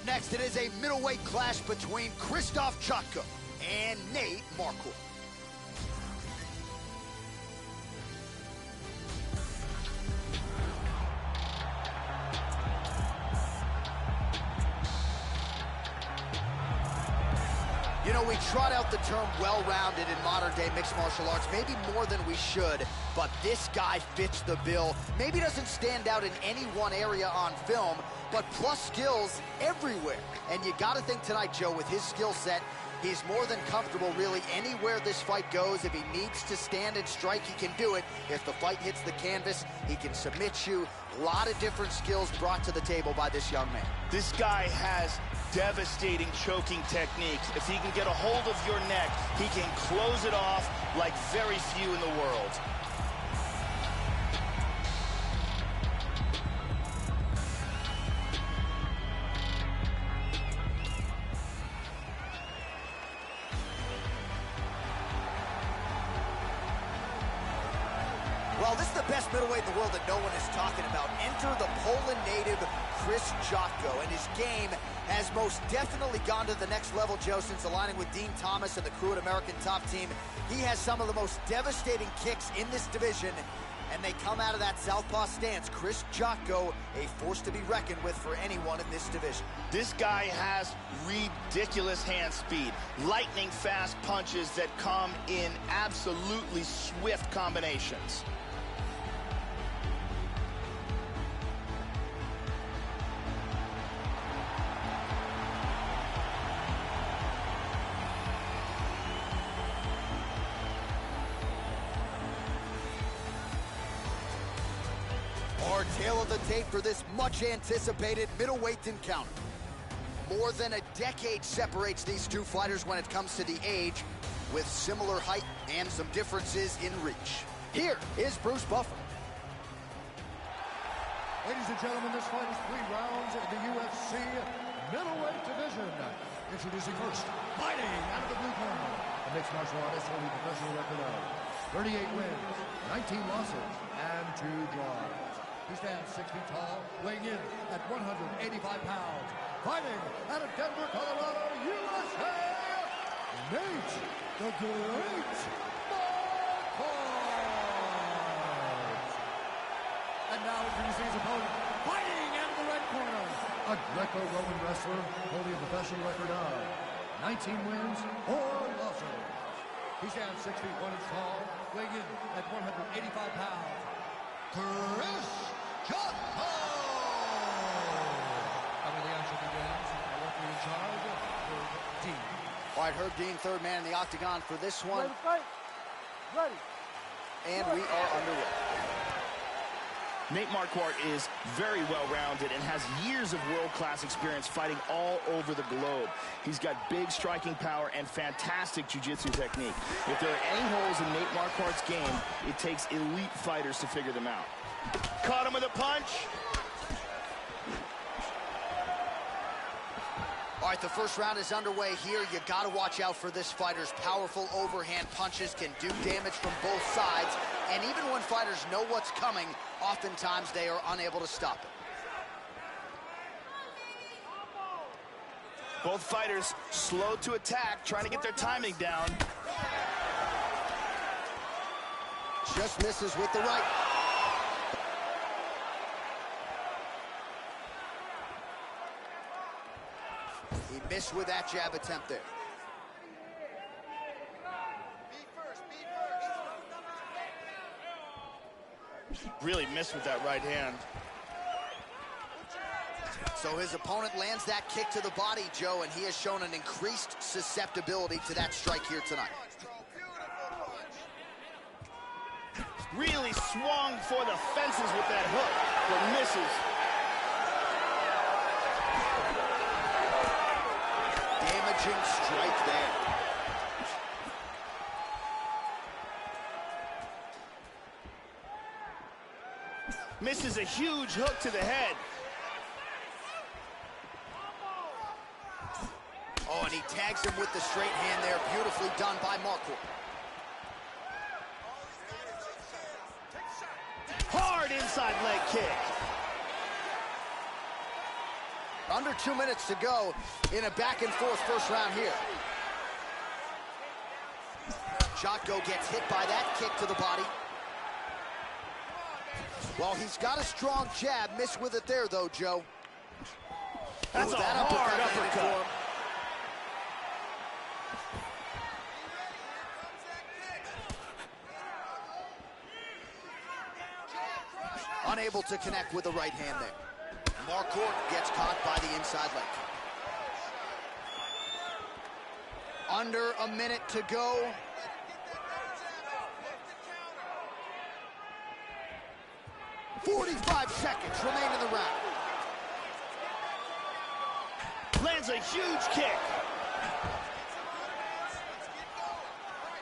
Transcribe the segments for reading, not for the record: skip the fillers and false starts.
Up next, it is a middleweight clash between Krzysztof Jotko and Nate Marquardt. You know, we trot out the term well-rounded in modern-day mixed martial arts, maybe more than we should, but this guy fits the bill. Maybe doesn't stand out in any one area on film, but plus skills everywhere. And you gotta think tonight, Joe, with his skill set, he's more than comfortable really anywhere this fight goes. If he needs to stand and strike, he can do it. If the fight hits the canvas, he can submit you. A lot of different skills brought to the table by this young man. This guy has devastating choking techniques. If he can get a hold of your neck, he can close it off like very few in the world. Well, this is the best middleweight in the world that no one is talking about. Enter the Poland native, Krzysztof Jotko, and his game has most definitely gone to the next level, Joe, since aligning with Dean Thomas and the Crew at American Top Team. He has some of the most devastating kicks in this division, and they come out of that southpaw stance. Krzysztof Jotko, a force to be reckoned with for anyone in this division. This guy has ridiculous hand speed, lightning fast punches that come in absolutely swift combinations. Our tail of the tape for this much-anticipated middleweight encounter. More than a decade separates these two fighters when it comes to the age, with similar height and some differences in reach. Here is Bruce Buffer. Ladies and gentlemen, this fight is 3 rounds in the UFC middleweight division. Introducing first, fighting out of the blue corner, a mixed martial artist holding a professional record of 38 wins, 19 losses, and 2 draws. He stands 6 feet tall, weighing in at 185 pounds. Fighting out of Denver, Colorado, USA, Nate the Great Marquardt. And now introducing his opponent, fighting out of the red corner, a Greco-Roman wrestler holding a professional record of 19 wins, 4 losses. He stands 6 feet 1 inch tall, weighing in at 185 pounds. Krzysztof Jotko! And when the action begins, our referee in charge, Herb Dean. All right, Herb Dean, third man in the octagon for this one. Ready to fight? Ready. And we are underway. Nate Marquardt is very well-rounded and has years of world-class experience fighting all over the globe. He's got big striking power and fantastic jiu-jitsu technique. If there are any holes in Nate Marquardt's game, it takes elite fighters to figure them out. Caught him with a punch. All right, the first round is underway here. You got to watch out for this fighter's powerful overhand punches can do damage from both sides. And even when fighters know what's coming, oftentimes they are unable to stop it. Both fighters slow to attack, trying to get their timing down. Just misses with the right. He missed with that jab attempt there. Really missed with that right hand. So his opponent lands that kick to the body, Joe, and he has shown an increased susceptibility to that strike here tonight. Really swung for the fences with that hook, but misses. Damaging strike there. Misses a huge hook to the head. Oh, and he tags him with the straight hand there. Beautifully done by Marquardt. Hard inside leg kick. Under 2 minutes to go in a back-and-forth first round here. Jocko gets hit by that kick to the body. Well, he's got a strong jab. Missed with it there, though, Joe. That's a hard uppercut. Unable to connect with the right hand there. Marquardt gets caught by the inside leg. Under a minute to go. .45 seconds remain in the round. Lands a huge kick.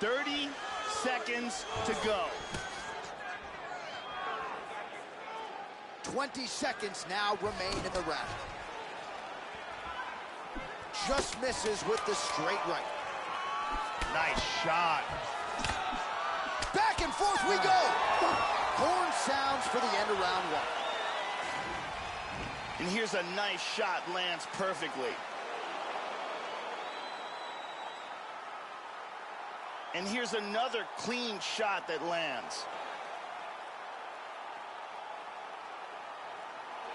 30 seconds to go. 20 seconds now remain in the round. Just misses with the straight right. Nice shot. Back and forth we go. Horn sounds for the end of round one. And here's a nice shot, lands perfectly. And here's another clean shot that lands.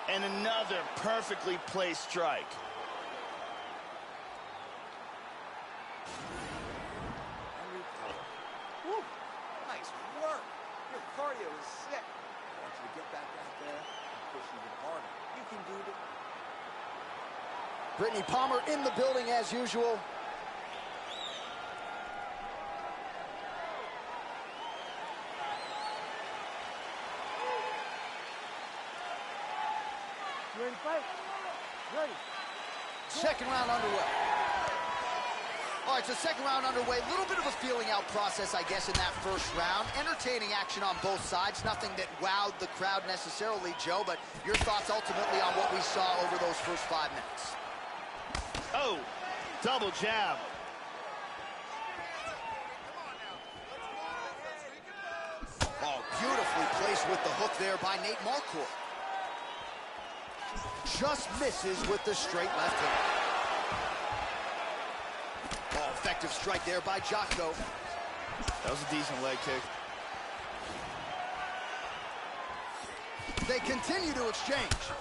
And another perfectly placed strike. Woo. Nice work. Your cardio is sick. I want you to get back out there and push even harder. You can do it. Brittany Palmer in the building as usual. You ready to fight? Ready. Second round underway. All right, so second round underway. A little bit of a feeling out process, I guess, in that first round. Entertaining action on both sides. Nothing that wowed the crowd necessarily, Joe, but your thoughts ultimately on what we saw over those first 5 minutes. Oh, double jab. Oh, beautifully placed with the hook there by Nate Marquardt. Just misses with the straight left hand. Oh, effective strike there by Jocko. That was a decent leg kick. They continue to exchange.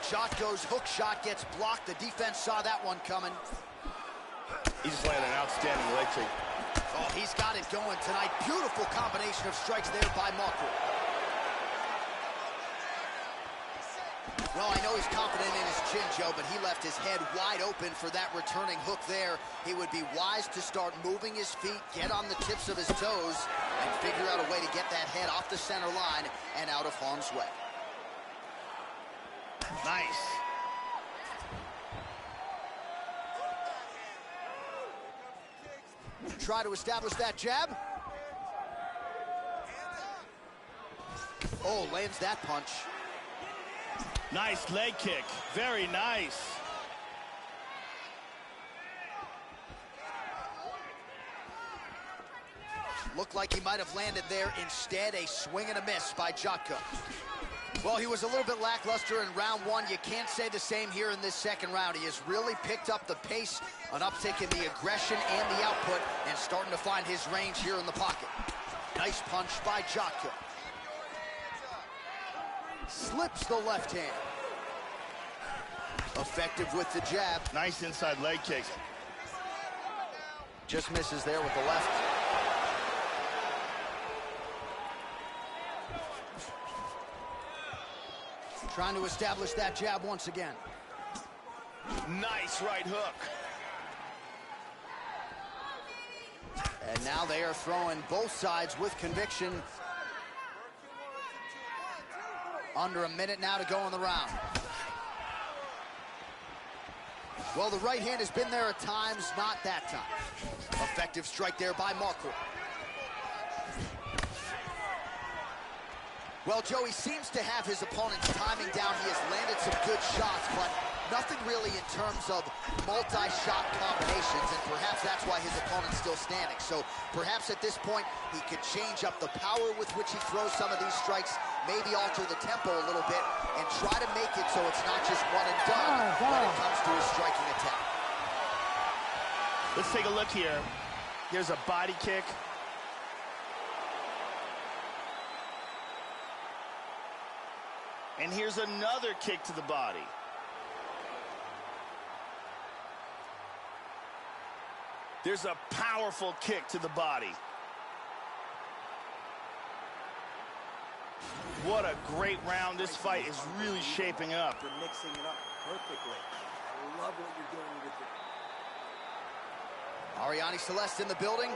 Jocko's hook shot gets blocked. The defense saw that one coming. He just landed an outstanding leg kick. Oh, he's got it going tonight. Beautiful combination of strikes there by Marquardt. Well, I know he's confident in his chin, Joe, but he left his head wide open for that returning hook there. He would be wise to start moving his feet, get on the tips of his toes, and figure out a way to get that head off the center line and out of harm's way. Nice. Try to establish that jab. Oh, lands that punch. Nice leg kick. Very nice. Looked like he might have landed there. Instead, a swing and a miss by Jocko. Well, he was a little bit lackluster in round one. You can't say the same here in this second round. He has really picked up the pace, an uptick in the aggression and the output, and starting to find his range here in the pocket. Nice punch by Jocko. Slips the left hand. Effective with the jab. Nice inside leg kick. Just misses there with the left. Trying to establish that jab once again. Nice right hook. And now they are throwing both sides with conviction. Under a minute now to go in the round. Well, the right hand has been there at times, not that time. Effective strike there by Marquardt. Well, Joey seems to have his opponent's timing down. He has landed some good shots, but nothing really in terms of multi-shot combinations, and perhaps that's why his opponent's still standing. So perhaps at this point, he could change up the power with which he throws some of these strikes, maybe alter the tempo a little bit and try to make it so it's not just one and done when it comes to his striking attack. Let's take a look here. Here's a body kick. And here's another kick to the body. There's a powerful kick to the body. What a great round. This fight is really shaping up. You're mixing it up perfectly. I love what you're doing with it. Ariane Celeste in the building.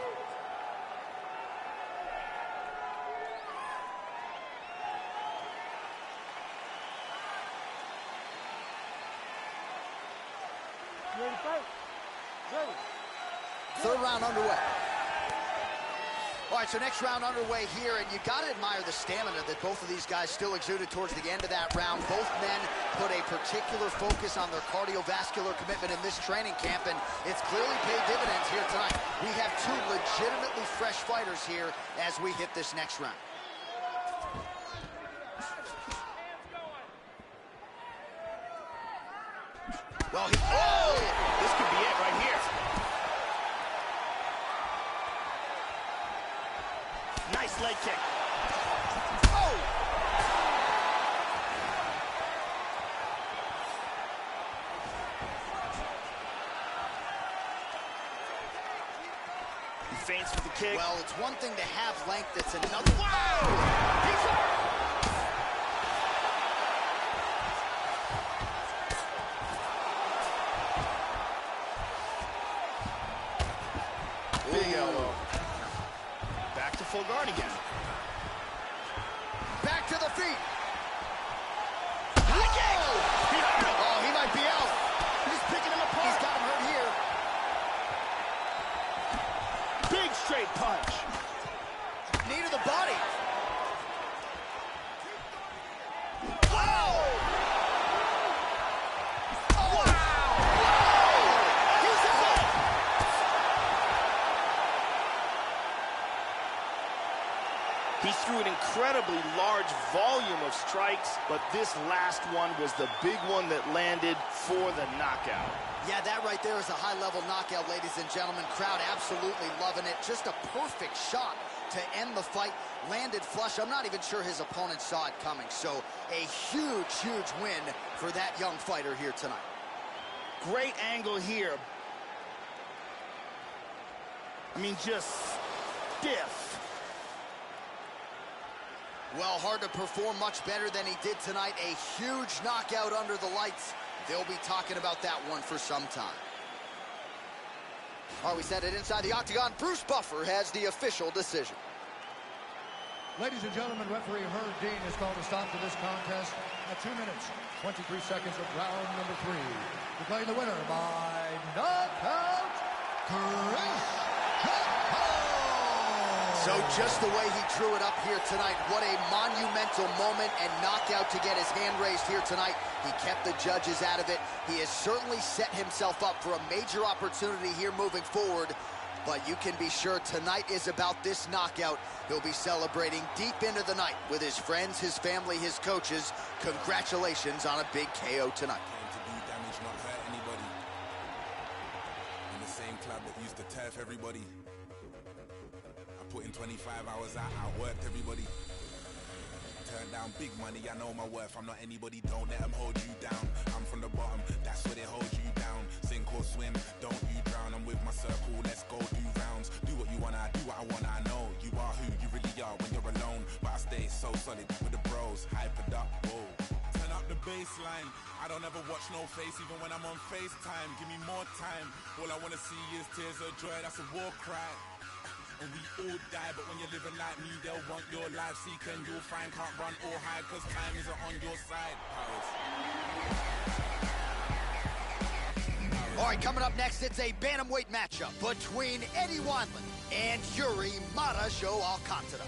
You ready to fight? Ready. Third round underway. All right, so next round underway here, and you got to admire the stamina that both of these guys still exuded towards the end of that round. Both men put a particular focus on their cardiovascular commitment in this training camp, and it's clearly paid dividends here tonight. We have two legitimately fresh fighters here as we hit this next round. Well, This could be it right here. Nice leg kick. Oh! He feints for the kick. Well, it's one thing to have length, it's another. Whoa! He's hurt! Big elbow. Back to full guard again. Back to the feet. Oh, Oh, he might be out. he's picking him apart. He's got him hurt here. Big straight punch. Knee to the body. He threw an incredibly large volume of strikes, but this last one was the big one that landed for the knockout. Yeah, that right there is a high-level knockout, ladies and gentlemen. Crowd absolutely loving it. Just a perfect shot to end the fight. Landed flush. I'm not even sure his opponent saw it coming. So a huge, huge win for that young fighter here tonight. Great angle here. I mean, just stiff. Well, hard to perform much better than he did tonight. A huge knockout under the lights. They'll be talking about that one for some time. All right, we set it inside the octagon. Bruce Buffer has the official decision. Ladies and gentlemen, referee Herb Dean has called a stop to this contest at 2 minutes, 23 seconds of round number 3. Declaring the winner by knockout, Cruz. So just the way he drew it up here tonight, what a monumental moment and knockout to get his hand raised here tonight. He kept the judges out of it. He has certainly set himself up for a major opportunity here moving forward. But you can be sure tonight is about this knockout. He'll be celebrating deep into the night with his friends, his family, his coaches. Congratulations on a big KO tonight. To do damage, not hurt anybody. In the same club that used to turf everybody. Put in 25 hours out, outworked everybody. Turn down big money, I know my worth. I'm not anybody, don't let them hold you down. I'm from the bottom, that's where they hold you down. Sink or swim, don't you drown. I'm with my circle, let's go do rounds. Do what you wanna, I do what I wanna, I know. You are who you really are when you're alone. But I stay so solid with the bros, hypered up, whoa. Turn up the baseline, I don't ever watch no face, even when I'm on FaceTime. Give me more time, all I wanna see is tears of joy, that's a war cry. And we all die, but when you're living like me, they'll want your life. Seek and you'll find, can't run or hide, cause time isn't on your side. All right, coming up next, it's a bantamweight matchup between Eddie Wineland and Yuri Marasho Alcantara.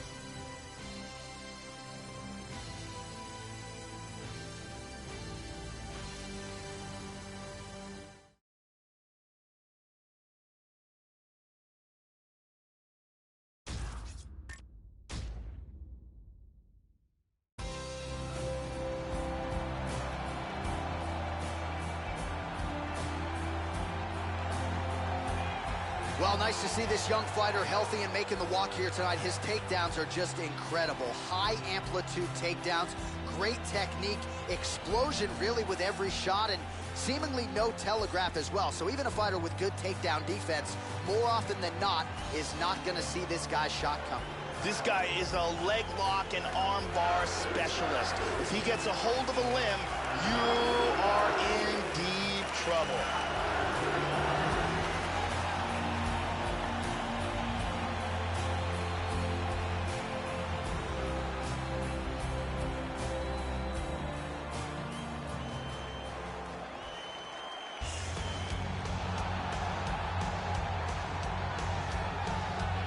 Well, nice to see this young fighter healthy and making the walk here tonight. His takedowns are just incredible. High amplitude takedowns, great technique, explosion really with every shot, and seemingly no telegraph as well. So even a fighter with good takedown defense, more often than not, is not going to see this guy's shot coming. This guy is a leg lock and arm bar specialist. If he gets a hold of a limb, you are in deep trouble.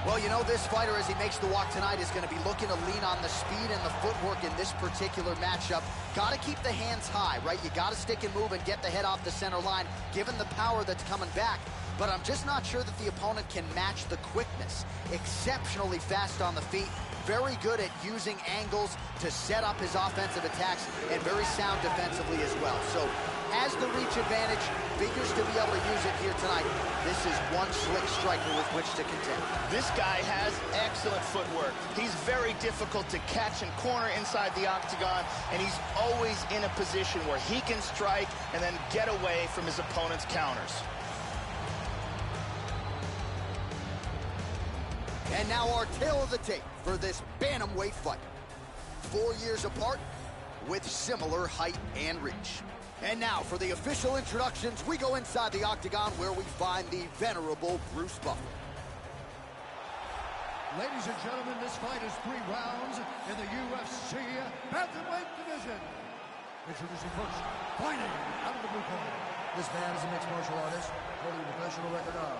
Well, you know, this fighter, as he makes the walk tonight, is going to be looking to lean on the speed and the footwork in this particular matchup. Got to keep the hands high, right? You got to stick and move and get the head off the center line, given the power that's coming back. But I'm just not sure that the opponent can match the quickness. Exceptionally fast on the feet, very good at using angles to set up his offensive attacks, and very sound defensively as well. So, has the reach advantage, figures to be able to use it here tonight. This is one slick striker with which to contend. This guy has excellent footwork. He's very difficult to catch and corner inside the octagon, and he's always in a position where he can strike and then get away from his opponent's counters. And now our tale of the tape for this bantamweight fight. 4 years apart with similar height and reach. And now for the official introductions, we go inside the octagon where we find the venerable Bruce Buffer. Ladies and gentlemen, this fight is 3 rounds in the UFC bantamweight division. Introducing first, fighting out of the blue corner. This man is a mixed martial artist, holding a professional record of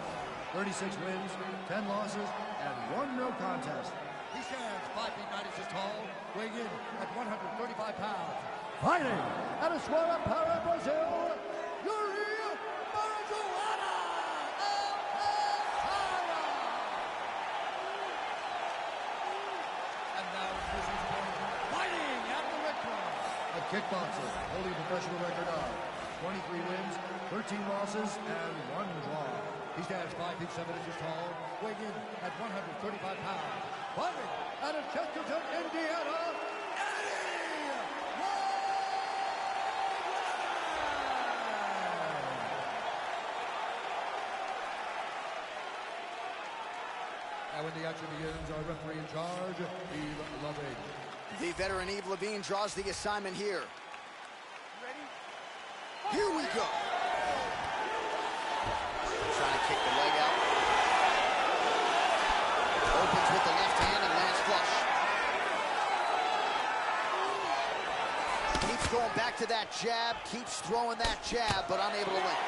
36 wins, 10 losses, and 1 no contest. He stands 5 feet 9 inches tall, weighing in at 135 pounds. Fighting out of Moraes, Brazil, kickboxer, holding a professional record of 23 wins, 13 losses, and 1 draw. He stands 5 feet 7 inches tall, weighing in at 135 pounds. Fighting out of Chesterton, Indiana, and when the action begins, our referee in charge, Eve Loving. The veteran Eve Levine draws the assignment here. Ready? Here we go. Trying to kick the leg out. Opens with the left hand and lands flush. Keeps going back to that jab, keeps throwing that jab, but unable to land.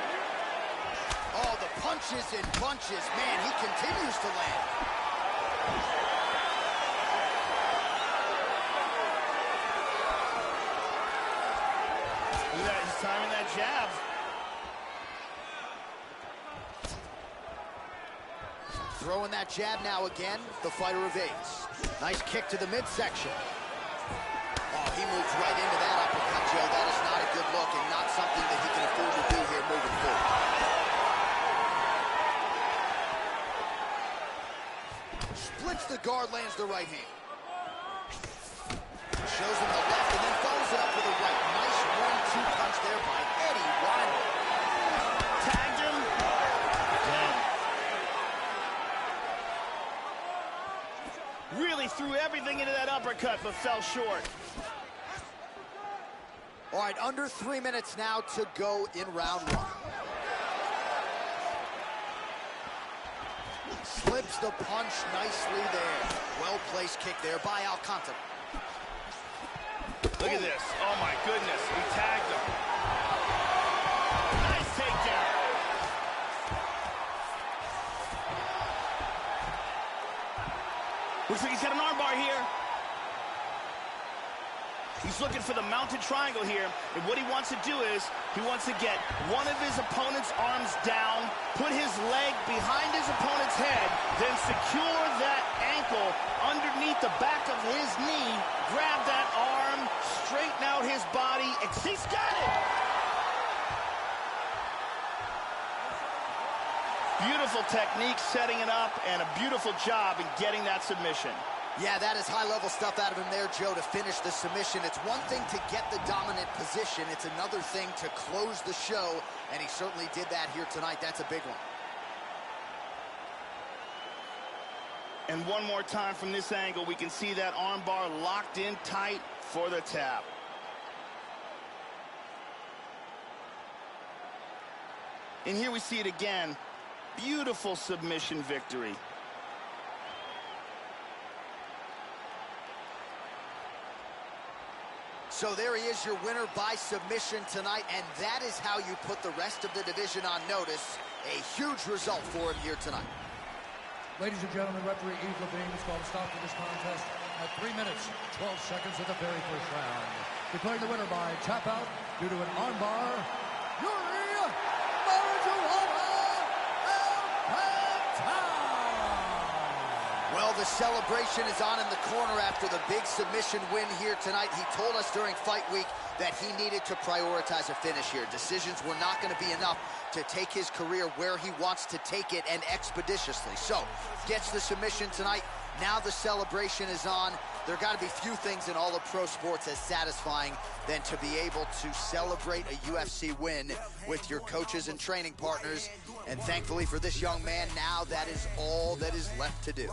Oh, the punches and bunches. Man, he continues to land. Look at that, he's timing that jab. Throwing that jab now again, the fighter evades. Nice kick to the midsection. Oh, he moves right into that uppercut, Joe. That is not a good look and not something that he can afford to do here moving forward. Splits the guard, lands the right hand. Shows him the left and then follows it up with a right. Nice 1-2 punch there by Eddie Weimer. Tagged him. Dead. Really threw everything into that uppercut, but fell short. All right, under 3 minutes now to go in round 1. Slips the punch nicely there. Well-placed kick there by Alcantara. Look at this. Oh, my goodness. He tagged him. Nice takedown. Looks like he's got an armbar here. He's looking for the mounted triangle here, and what he wants to do is he wants to get one of his opponent's arms down, put his leg behind his opponent's head, then secure that ankle underneath the back of his knee, grab that arm, straighten out his body, and he's got it! Beautiful technique setting it up, and a beautiful job in getting that submission. Yeah, that is high-level stuff out of him there, Joe, to finish the submission. It's one thing to get the dominant position. It's another thing to close the show, and he certainly did that here tonight. That's a big one. And one more time from this angle, we can see that arm bar locked in tight for the tap. And here we see it again. Beautiful submission victory. So there he is, your winner by submission tonight, and that is how you put the rest of the division on notice. A huge result for him here tonight. Ladies and gentlemen, referee Yves Levine has called a stop to this contest at 3 minutes, 12 seconds of the very first round. Declaring the winner by tap out due to an armbar, Well, the celebration is on in the corner after the big submission win here tonight. He told us during fight week that he needed to prioritize a finish here. Decisions were not going to be enough to take his career where he wants to take it, and expeditiously. So, gets the submission tonight. Now the celebration is on. There got to be few things in all of pro sports as satisfying than to be able to celebrate a UFC win with your coaches and training partners. And thankfully for this young man, now that is all that is left to do.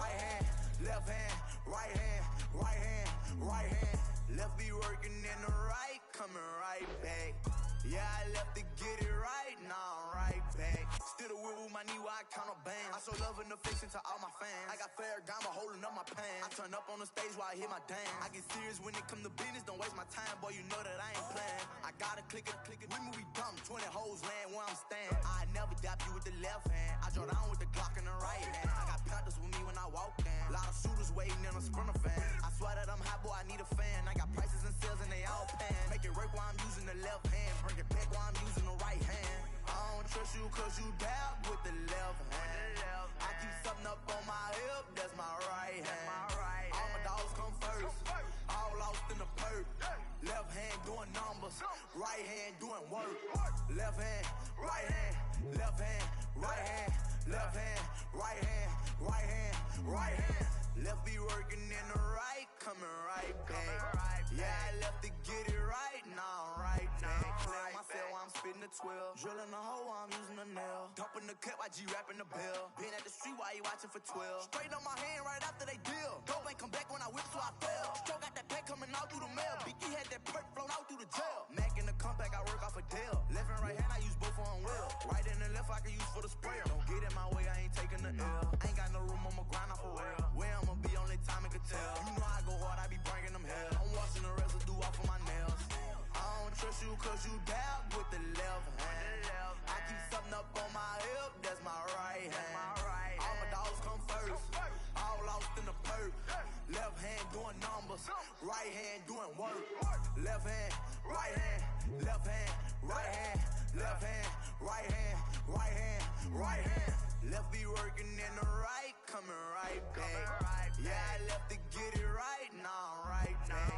Left hand, right hand, right hand, right hand. Left be working in the right, coming right back. Yeah, I left to get it right, now I'm right back. Still the wheel with my knee while I count a band. I show love and affection to all my fans. I got Ferragamo holding up my pants. I turn up on the stage while I hit my dance. I get serious when it come to business, don't waste my time, boy, you know that I ain't playing. I gotta click it, we move, we dumb, 20 hoes land where I'm standing. I never dap you with the left hand. I draw down with the Glock in the right hand. I got Panthers with me when I walk in. A lot of shooters waiting in a sprinter van. I swear that I'm hot, boy, I need a fan. I got prices and sales and they all pan. Make it work while I'm using the left hand. Bring it back while I'm using the right hand. I don't trust you cause you dab with the left hand. I keep something up on my hip, that's my right hand. All my dogs come first, all lost in the perk. Left hand doing numbers, right hand doing work. Left hand, right hand, left hand, right hand, left hand, right hand, right hand, right hand. Left be working in the right, coming right back. Yeah, I left to get it right, now I'm right back. Clear myself while I'm spitting the 12. Drilling the hole while I'm using the nail. Dumping the cut while G rapping the bell. Been at the street while you watching for 12. Straight up my hand right after they deal. Dope ain't come back when I whip, so I fell. Stroke got that pack coming out through the mail. Biggie had that perk flown out through the jail. Mac in the comeback, I work off a deal. Left and right hand, I use both on well. Right and the left, I can use for the sprayer. Don't get in my way, I ain't taking the L. Ain't got no room, I'ma grind off for real. Where I'ma be, only time it could tell. You know I go hard, I be bringing them hell. I'm washing the residue off of my nails. I don't trust you cause you dab with the left hand. I keep something up on my hip, that's my right hand. All my dogs come first, all lost in the perk. Left hand doing numbers, right hand doing work. Left hand, right hand, left hand, right hand, left hand, right hand, right hand, right hand. Left be working in the right, coming right back. Yeah, I left to get it right, now I'm right back.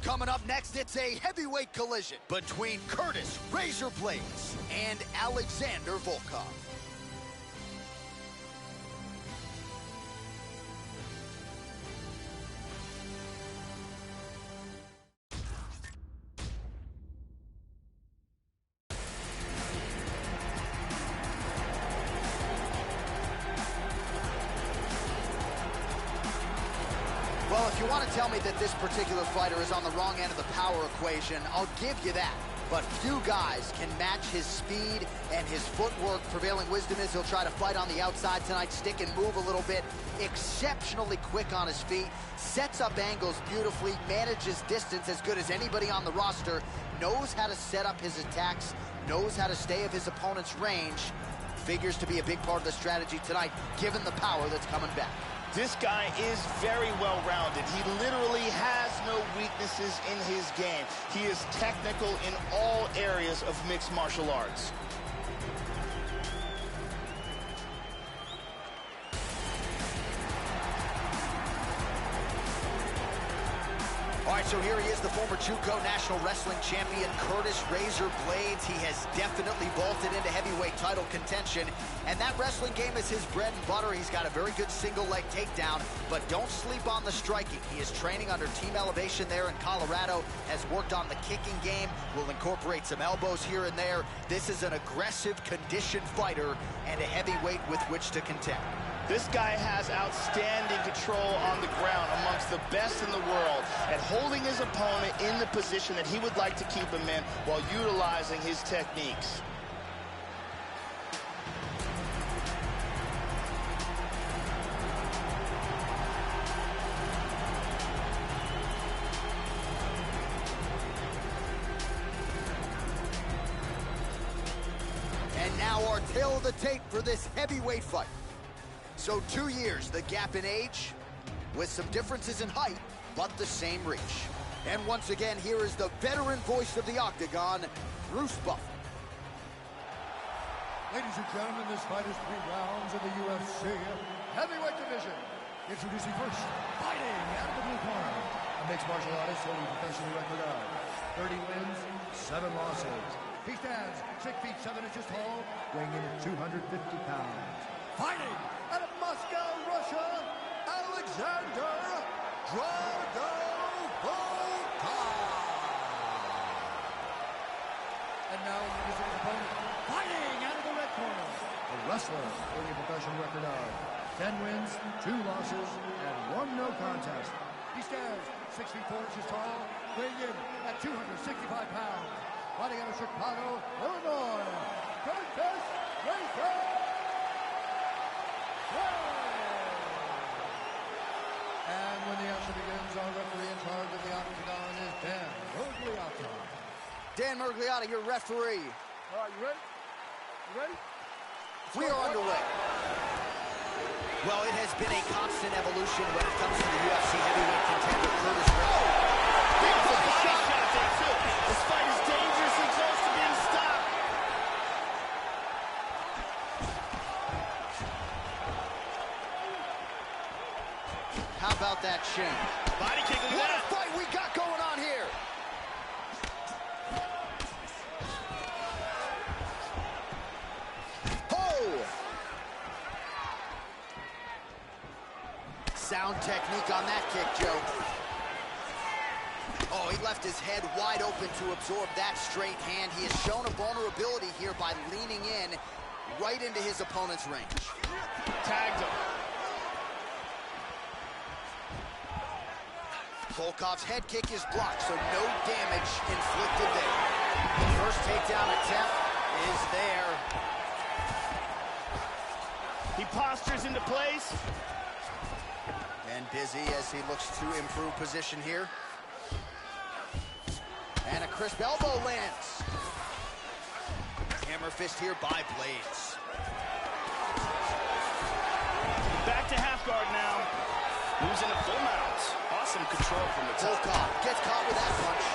Coming up next, it's a heavyweight collision between Curtis Razor Blades and Alexander Volkov. Well, if you want to tell me that this particular fighter is on the wrong end of the power equation, I'll give you that. but few guys can match his speed and his footwork. Prevailing wisdom is he'll try to fight on the outside tonight, stick and move a little bit. Exceptionally quick on his feet, sets up angles beautifully, manages distance as good as anybody on the roster, knows how to set up his attacks, knows how to stay of his opponent's range. Figures to be a big part of the strategy tonight, given the power that's coming back. This guy is very well-rounded. He literally has no weaknesses in his game. He is technical in all areas of mixed martial arts. All right, so here he is, the former JUCO National Wrestling Champion, Curtis Razor Blades. He has definitely vaulted into heavyweight title contention, and that wrestling game is his bread and butter. He's got a very good single leg takedown, but don't sleep on the striking. He is training under Team Elevation there in Colorado, has worked on the kicking game, will incorporate some elbows here and there. This is an aggressive, conditioned fighter and a heavyweight with which to contend. This guy has outstanding control on the ground, amongst the best in the world, at holding his opponent in the position that he would like to keep him in while utilizing his techniques. And now our tail of the tape for this heavyweight fight. So 2 years, the gap in age, with some differences in height, but the same reach. And once again, here is the veteran voice of the Octagon, Bruce Buffer. Ladies and gentlemen, this fight is 3 rounds in the UFC heavyweight division. Introducing first, fighting out of the blue corner, a mixed martial artist holding a professional record of 30 wins, 7 losses. He stands 6 feet 7 inches tall, weighing in at 250 pounds. Fighting out of Moscow, Russia, Alexander And now introducing his opponent, fighting out of the red corner, a wrestler holding a professional record of 10 wins, 2 losses, and 1 no contest. He stands 6 feet 4 inches tall, weighing in at 265 pounds. Fighting out of Chicago, Illinois, Curtis Razor. And when the action begins, our referee in charge of the Octagon is Dan Mergliotta. Dan Mergliotta, your referee. All right, you ready? You ready? We are underway. Well, it has been a constant evolution when it comes to the UFC heavyweight contender, Curtis Razor. Big body shot there, too. This fight is dangerously close to being stopped. How about that shin? Body kick, look at What that. a fight we got going on here. Oh! Sound technique on that kick, Joe. Oh, he left his head wide open to absorb that straight hand. He has shown a vulnerability here by leaning in right into his opponent's range. Tagged him. Volkov's head kick is blocked, so no damage inflicted there. The first takedown attempt is there. He postures into place. And busy as he looks to improve position here. And a crisp elbow lands. Hammer fist here by Blades. Back to half guard now. Moves into full mount. Awesome control from the top. Volkov gets caught with that punch.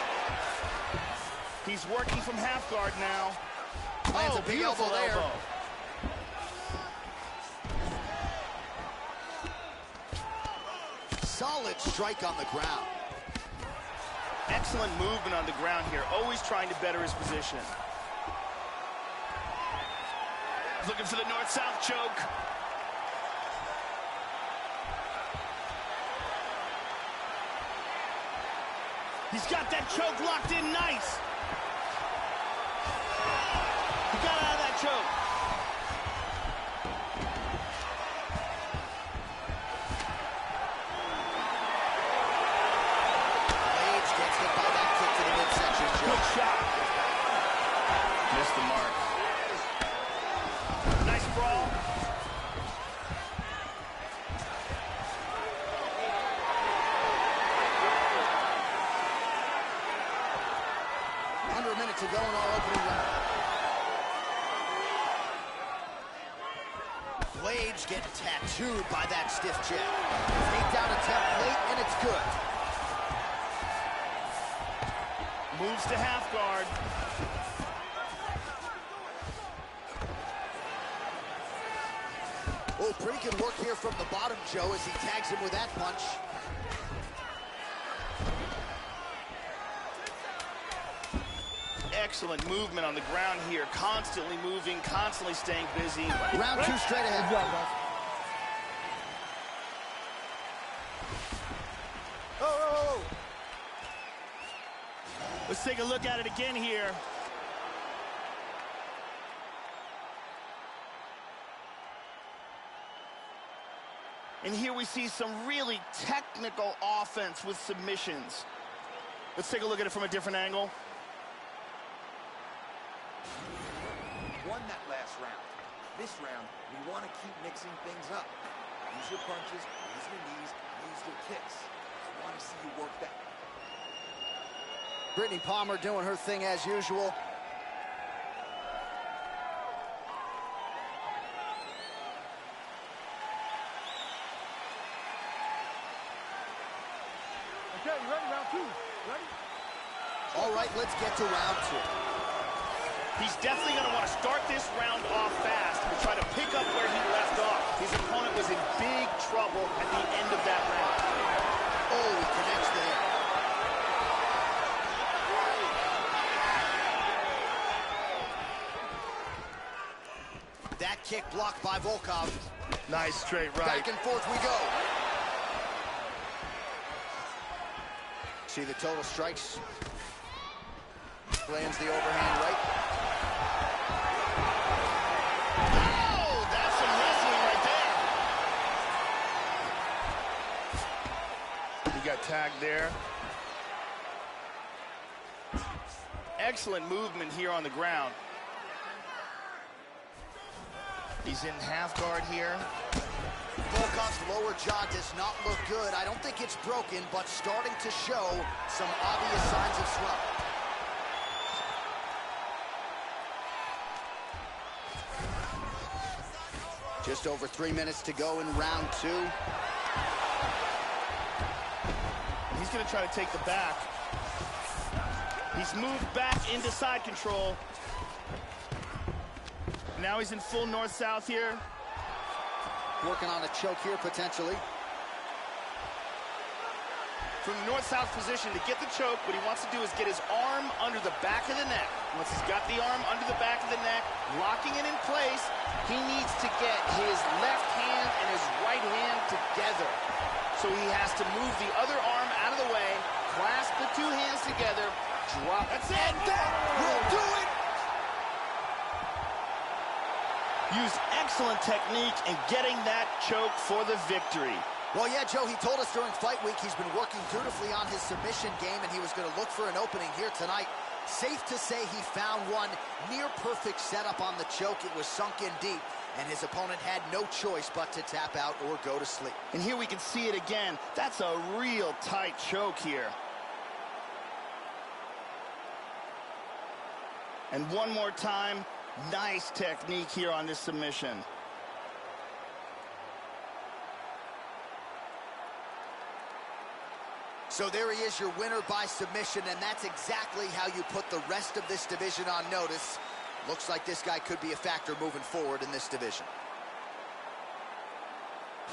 He's working from half guard now. Lands a big elbow there. Solid strike on the ground. Excellent movement on the ground here. Always trying to better his position. Looking for the north-south choke. He's got that choke locked in nice. He got out of that choke. Blades gets hit by that kick to the midsection. Good shot. missed the mark. Nice brawl. Under a minute to go in our opening round. Blades getting tattooed by that stiff jab. Takedown attempt late, and it's good. Moves to half guard. Oh, pretty good work here from the bottom, Joe, as he tags him with that punch. Excellent movement on the ground here. Constantly moving, constantly staying busy. Round two straight ahead. Oh! Let's take a look at it again here. And here we see some really technical offense with submissions. Let's take a look at it from a different angle. Won that last round. This round, we want to keep mixing things up. Use your punches, use your knees, use your kicks. I want to see you work that. Brittany Palmer doing her thing as usual. Okay, you ready? Round two. Ready? All right, let's get to round two. He's definitely going to want to start this round off fast and try to pick up where he left off. His opponent was in big trouble at the end of that round. Oh, he connects there. That kick blocked by Volkov. Nice straight right. Back and forth we go. See the total strikes. Lands the overhand right. Oh, that's some wrestling right there. He got tagged there. Excellent movement here on the ground. He's in half guard here. Volkov's lower jaw does not look good. I don't think it's broken, but starting to show some obvious signs of swelling. Just over 3 minutes to go in round two. He's going to try to take the back. He's moved back into side control. Now he's in full north-south here. Working on a choke here, potentially. From the north-south position to get the choke, what he wants to do is get his arm under the back of the neck. Once he's got the arm under the back of the neck, locking it in place, he needs to get his left hand and his right hand together. So he has to move the other arm out of the way, clasp the two hands together, drop. That's it! And that will do it! Use excellent technique in getting that choke for the victory. Well, yeah, Joe, he told us during fight week he's been working dutifully on his submission game, and he was going to look for an opening here tonight. Safe to say he found one. Near perfect setup on the choke. It was sunk in deep, and his opponent had no choice but to tap out or go to sleep. And here we can see it again. That's a real tight choke here. And one more time, nice technique here on this submission. So there he is, your winner by submission, and that's exactly how you put the rest of this division on notice. Looks like this guy could be a factor moving forward in this division.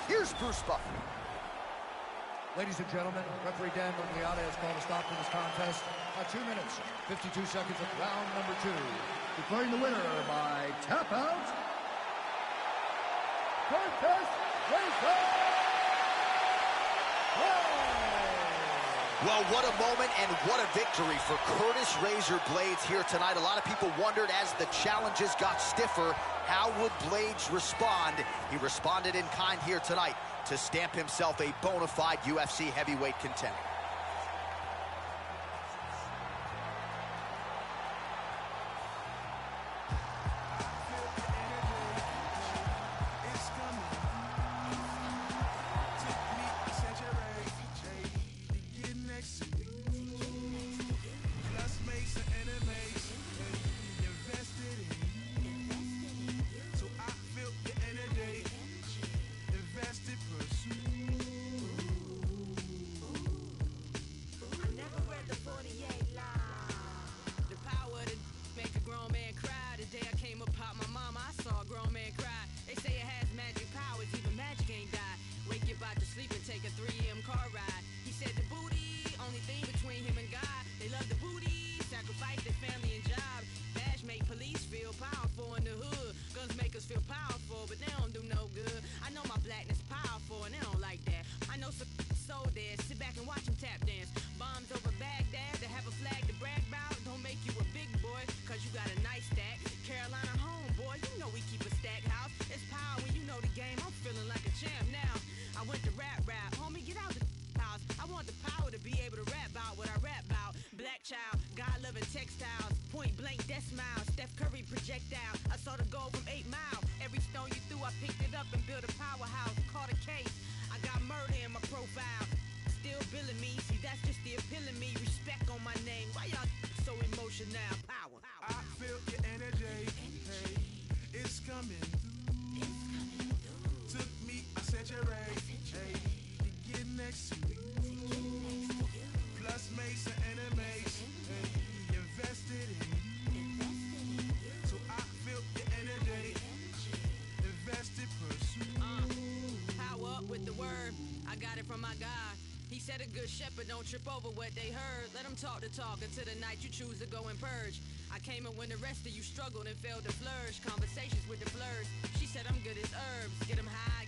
Here's Bruce Buffer. Ladies and gentlemen, referee Dan Murgliata has called a stop to this contest at 2 minutes, 52 seconds of round number two. Declaring the winner by tap out, Curtis Razor. Well, what a moment and what a victory for Curtis Razor Blades here tonight. A lot of people wondered as the challenges got stiffer, how would Blades respond? He responded in kind here tonight to stamp himself a bona fide UFC heavyweight contender. brothers feel powerful, but they don't do no good. I know my blackness powerful, and they don't like that. I know some so dead. Sit back and watch them tap dance. Bombs over Baghdad to have a flag to brag about. Don't make you a big boy, cause you got a nice stack. Carolina homeboy, you know we keep a stack house. It's power when you know the game. I'm feeling like a champ now. I went to rap. Homie, get out the house. I want the power to be able to rap about what I rap about. Black child, God-loving textiles. Point blank, death smile. Steph Curry projectile. I saw the goal from 8 Mile. Every stone you threw, I picked it up and built a powerhouse. Caught a case. I got murder in my profile. Still billing me. See, that's just the appeal of me. Respect on my name. Why y'all so emotional? Power. I feel your energy. Hey, it's coming through. Took me, I said you're right. Hey, to get next to you. Plus made some enemies. Hey, invested in you. So I feel your energy. Invested, pursue. Power up with the word. I got it from my God. He said a good shepherd don't trip over what they heard. Let them talk the talk until the night you choose to go and purge. I came up when the rest of you struggled and failed to flourish. Conversations with the blurs. She said I'm good as herbs. Get them high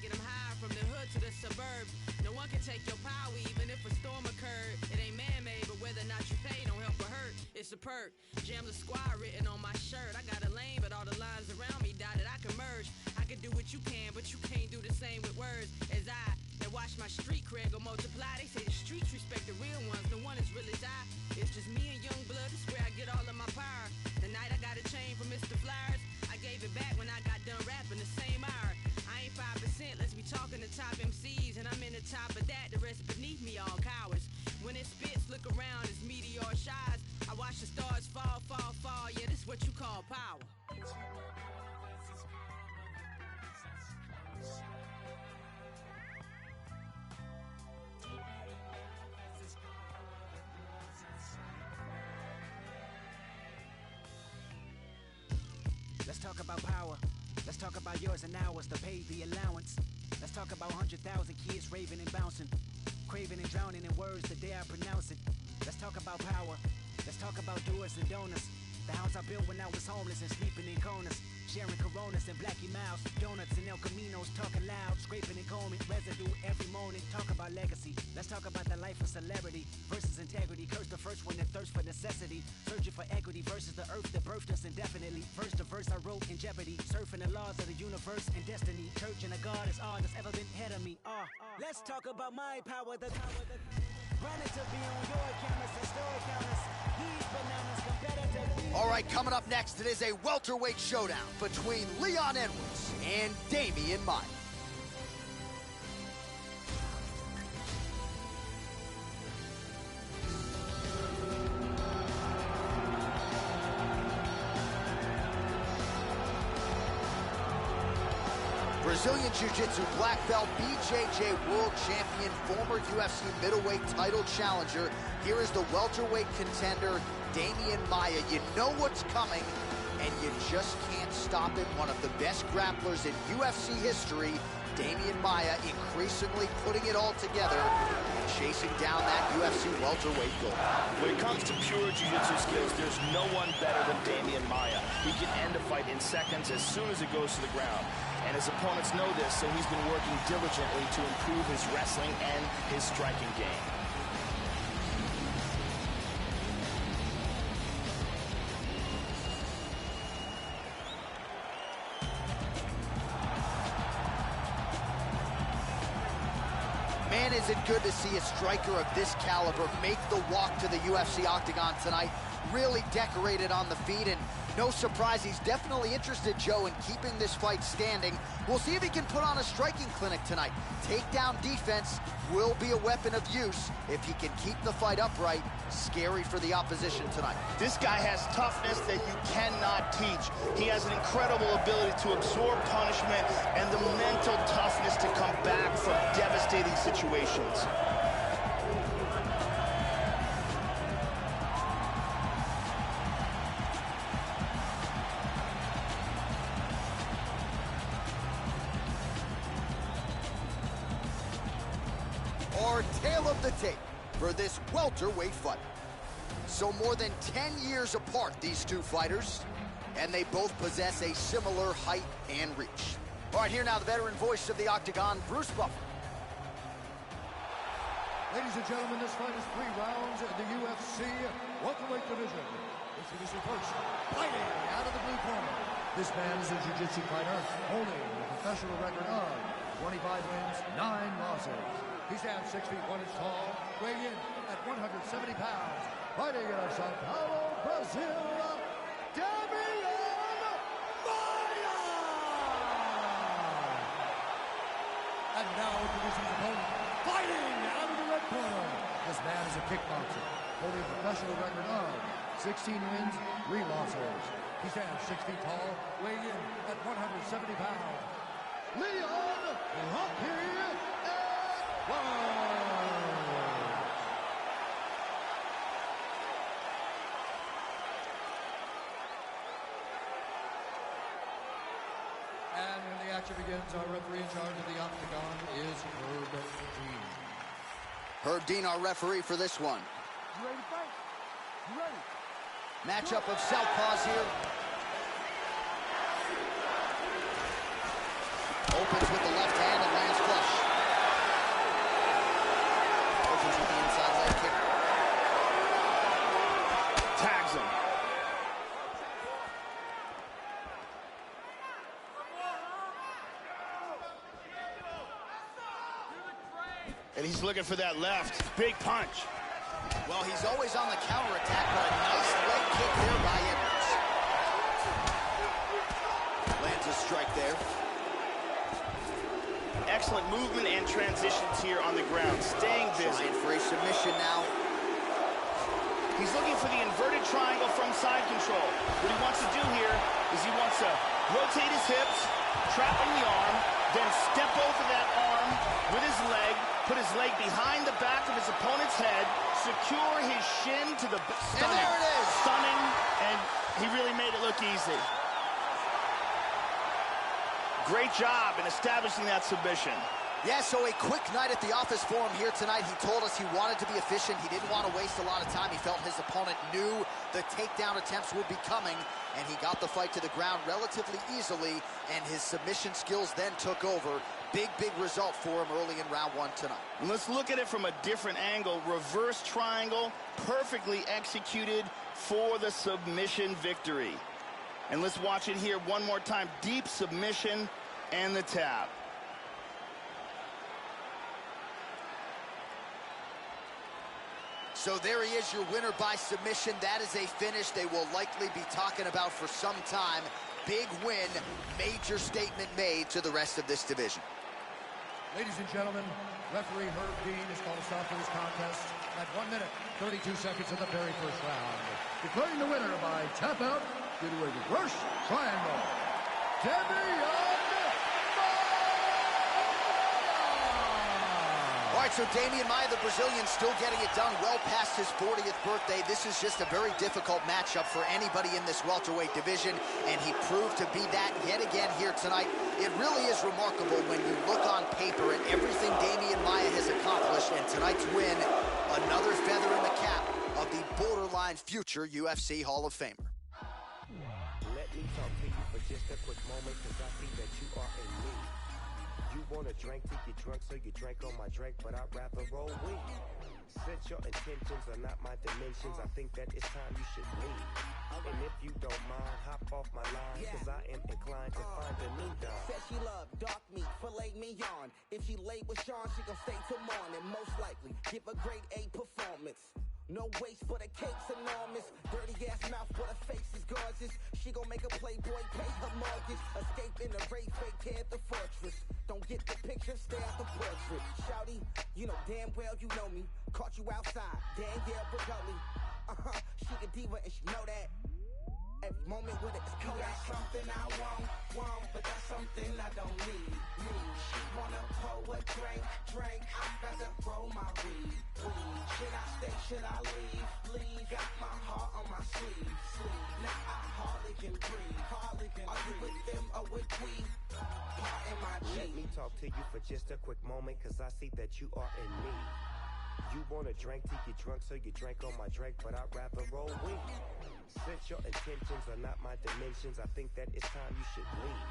from the hood to the suburbs. No one can take your power even if a storm occurred. It ain't man-made, but whether or not you pay don't help or hurt. It's a perk. Jam the squad written on my shirt. I got a lane, but all the lines around me dotted. I can merge. I can do what you can, but you can't do the same with words as I. And watch my street cred go multiply. They say the streets respect the real ones. No one as real as I. It's just me and young blood. It's where I get all of my power. The night I got a chain from Mr. Flyers, I gave it back when I got done rapping the same hour. I ain't 5%, let's be talking to top MCs, and I'm in the top of that, the rest beneath me all cowards. When it spits, look around as meteor shines. I watch the stars fall, yeah, this is what you call power. Let's talk about power. Let's talk about yours and ours to pay the allowance. Let's talk about 100,000 kids raving and bouncing, craving and drowning in words the day I pronounce it. Let's talk about power. Let's talk about doers and donors. The house I built when I was homeless and sleeping in corners, sharing Coronas and Blackie Miles, donuts and El Caminos, talking loud, scraping and combing residue every morning. Talk about legacy. Let's talk about the life of celebrity versus integrity. Curse the first one that thirsts for necessity, searching for equity versus the earth that birthed us indefinitely. Verse to verse I wrote in jeopardy, surfing the laws of the universe and destiny. Church and a God is all that's ever been ahead of me. Let's talk about my power. The running to be on your cameras and store counters. These bananas competitive. All right, coming up next, it is a welterweight showdown between Leon Edwards and Damian Maia. Brazilian Jiu-Jitsu black belt, BJJ world champion, former UFC middleweight title challenger. Here is the welterweight contender, Damian Maia. You know what's coming, and you just can't stop it. One of the best grapplers in UFC history, Damian Maia, increasingly putting it all together and chasing down that UFC welterweight goal. When it comes to pure jiu-jitsu skills, there's no one better than Damian Maia. He can end a fight in seconds as soon as it goes to the ground. And his opponents know this, so he's been working diligently to improve his wrestling and his striking game. Man, is it good to see a striker of this caliber make the walk to the UFC octagon tonight. Really decorated on the feet, and no surprise, he's definitely interested, Joe, in keeping this fight standing. We'll see if he can put on a striking clinic tonight. Takedown defense will be a weapon of use if he can keep the fight upright. Scary for the opposition tonight. This guy has toughness that you cannot teach. He has an incredible ability to absorb punishment and the mental toughness to come back from devastating situations. Our tale of the tape for this welterweight fight. So more than 10 years apart, these two fighters. and they both possess a similar height and reach. All right, here now the veteran voice of the Octagon, Bruce Buffer. Ladies and gentlemen, this fight is 3 rounds in the UFC welterweight division. Introducing first, fighting out of the blue corner. This man is a jiu-jitsu fighter holding a professional record of 25 wins, 9 losses. He stands 6 feet 1 inch tall, weighing in at 170 pounds. Fighting out of Sao Paulo, Brazil, Damian Maia! And now introducing his opponent, fighting out of the red corner. This man is a kickboxer, holding a professional record of 16 wins, 3 losses. He stands 6 feet tall, weighing in at 170 pounds. Leon Rocky Edwards. And when the action begins, our referee in charge of the Octagon is Herb Dean. Herb Dean, our referee for this one. You ready to fight? You ready? Matchup of southpaws here. Opens with the left hand and lands flush. Opens with the inside leg kick. Tags him. And he's looking for that left. Big punch. Well, he's always on the counterattack, but a nice leg kick there by Edwards. Lands a strike there. Excellent movement and transitions here on the ground. Staying busy. Trying for a submission now. He's looking for the inverted triangle from side control. What he wants to do here is he wants to rotate his hips, trapping the arm, then step over that arm with his leg, put his leg behind the back of his opponent's head, secure his shin to the... Stunning. And there it is. Stunning, and he really made it look easy. Great job in establishing that submission. Yeah, so a quick night at the office for him here tonight. He told us he wanted to be efficient. He didn't want to waste a lot of time. He felt his opponent knew the takedown attempts would be coming, and he got the fight to the ground relatively easily, and his submission skills then took over. Big, big result for him early in round 1 tonight. And let's look at it from a different angle. Reverse triangle, perfectly executed for the submission victory. And let's watch it here one more time. Deep submission and the tap. So there he is, your winner by submission. That is a finish they will likely be talking about for some time. Big win, major statement made to the rest of this division. Ladies and gentlemen, referee Herb Dean has called a stop to this contest at 1 minute, 32 seconds of the very first round. Declaring the winner by tap out due to a reverse triangle, Damian Maia! All right, so Damian Maia, the Brazilian, still getting it done well past his 40th birthday. This is just a very difficult matchup for anybody in this welterweight division, and he proved to be that yet again here tonight. It really is remarkable when you look on paper at everything Damian Maia has accomplished, and tonight's win, another feather in the cap of the borderline future UFC Hall of Famer. Let me talk to you for just a quick moment, cause I see that you are in me. You wanna drink till you drunk, so you drank on my drink, but I'd rather roll with you. Since your intentions are not my dimensions, I think that it's time you should leave. And if you don't mind, hop off my line, cause I am inclined to find a new dime. Said she loved dark meat, filet mignon. If she late with Sean, she gon' stay till morning. Most likely, give a grade A performance. No waste, but her cake's enormous. Dirty ass mouth, but her face is gorgeous. She gon' make a playboy pay her mortgage. Escape in the race, fake care at the fortress. Don't get the picture, stay out the portrait. Shouty, you know damn well you know me. Caught you outside, Danielle Bregoli. She a diva and she know that. Every moment with it is You got something I want, but that's something I don't need. She wanna pour a drink, I'm about to roll my weed. Should I stay, should I leave? Got my heart on my sleeve. Now I hardly can breathe. Are you with them or with we? Pardon my G. Let me talk to you for just a quick moment, cause I see that you are in me. You wanna drink till you drunk, so you drank on my drink, but I'd rather roll with you. Since your intentions are not my dimensions, I think that it's time you should leave.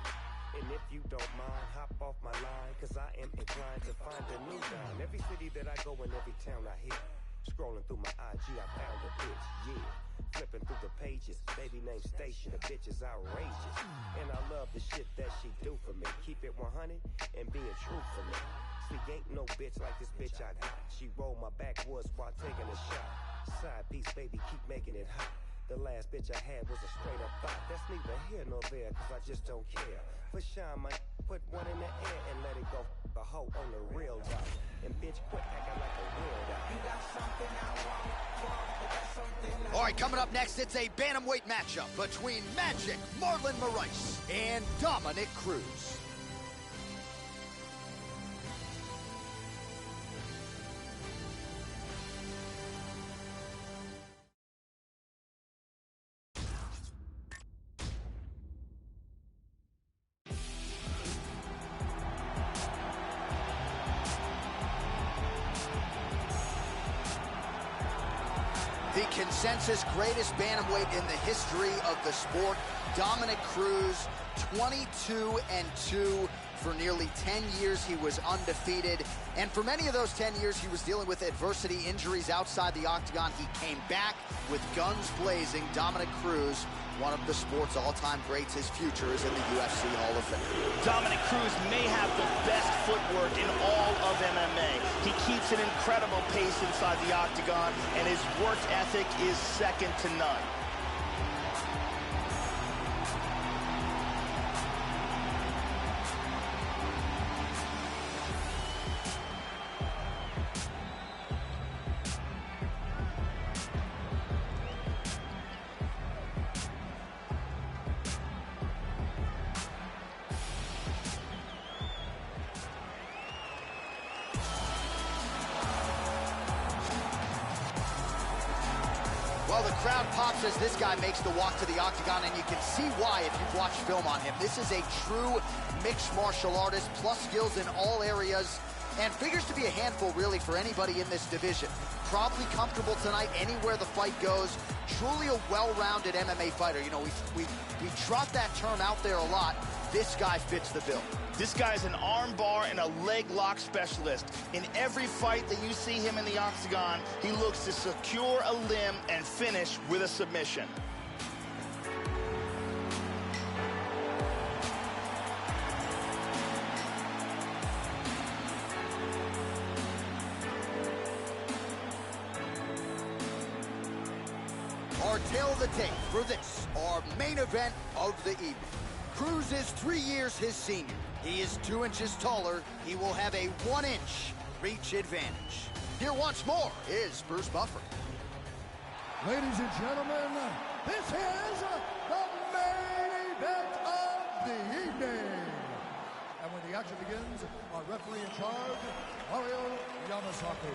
And if you don't mind, hop off my line, cause I am inclined to find a new dime. Every city that I go in, every town I hit. Scrolling through my IG, I found a bitch, yeah. Flipping through the pages, baby named Stacia, the bitch is outrageous. And I love the shit that she do for me. Keep it 100 and being true for me. See, ain't no bitch like this bitch I got. She rolled my backwoods while taking a shot. Side piece, baby, keep making it hot. The last bitch I had was a straight up thought. That's neither here nor there, cause I just don't care. For shine, my put one in the air and let it go. The hoe on the real dog. And bitch, quit acting like a weirdo. You got something I want. All right, coming up next, it's a bantamweight matchup between Magic Marlon Moraes and Dominic Cruz. The consensus greatest bantamweight in the history of the sport, Dominic Cruz, 22-2. For nearly 10 years, he was undefeated. And for many of those 10 years, he was dealing with adversity, injuries outside the octagon. He came back with guns blazing. Dominic Cruz, one of the sport's all-time greats. His future is in the UFC Hall of Fame. Dominic Cruz may have the best footwork in all of MMA. He keeps an incredible pace inside the octagon, and his work ethic is second to none. Well, the crowd pops as this guy makes the walk to the octagon, and you can see why if you've watched film on him. This is a true mixed martial artist, plus skills in all areas, and figures to be a handful, really, for anybody in this division. Probably comfortable tonight anywhere the fight goes. Truly a well-rounded MMA fighter. You know, we trot that term out there a lot. This guy fits the bill. This guy's an arm bar and a leg lock specialist. In every fight that you see him in the octagon, he looks to secure a limb and finish with a submission. Our tale of the tape for this, our main event of the evening. Cruz is 3 years his senior. He is 2 inches taller. He will have a 1-inch reach advantage. Here once more is Bruce Buffer. Ladies and gentlemen, this is the main event of the evening. And when the action begins, our referee in charge, Mario Yamasaki.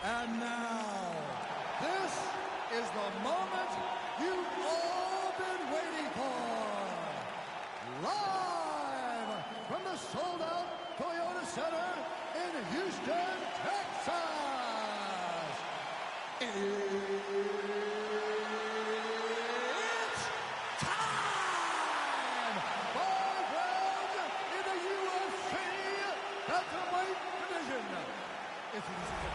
And now, this is the moment you've all been waiting for. Live from the sold-out Toyota Center in Houston, Texas. It's time! 5 rounds in the UFC bantamweight division. Introducing the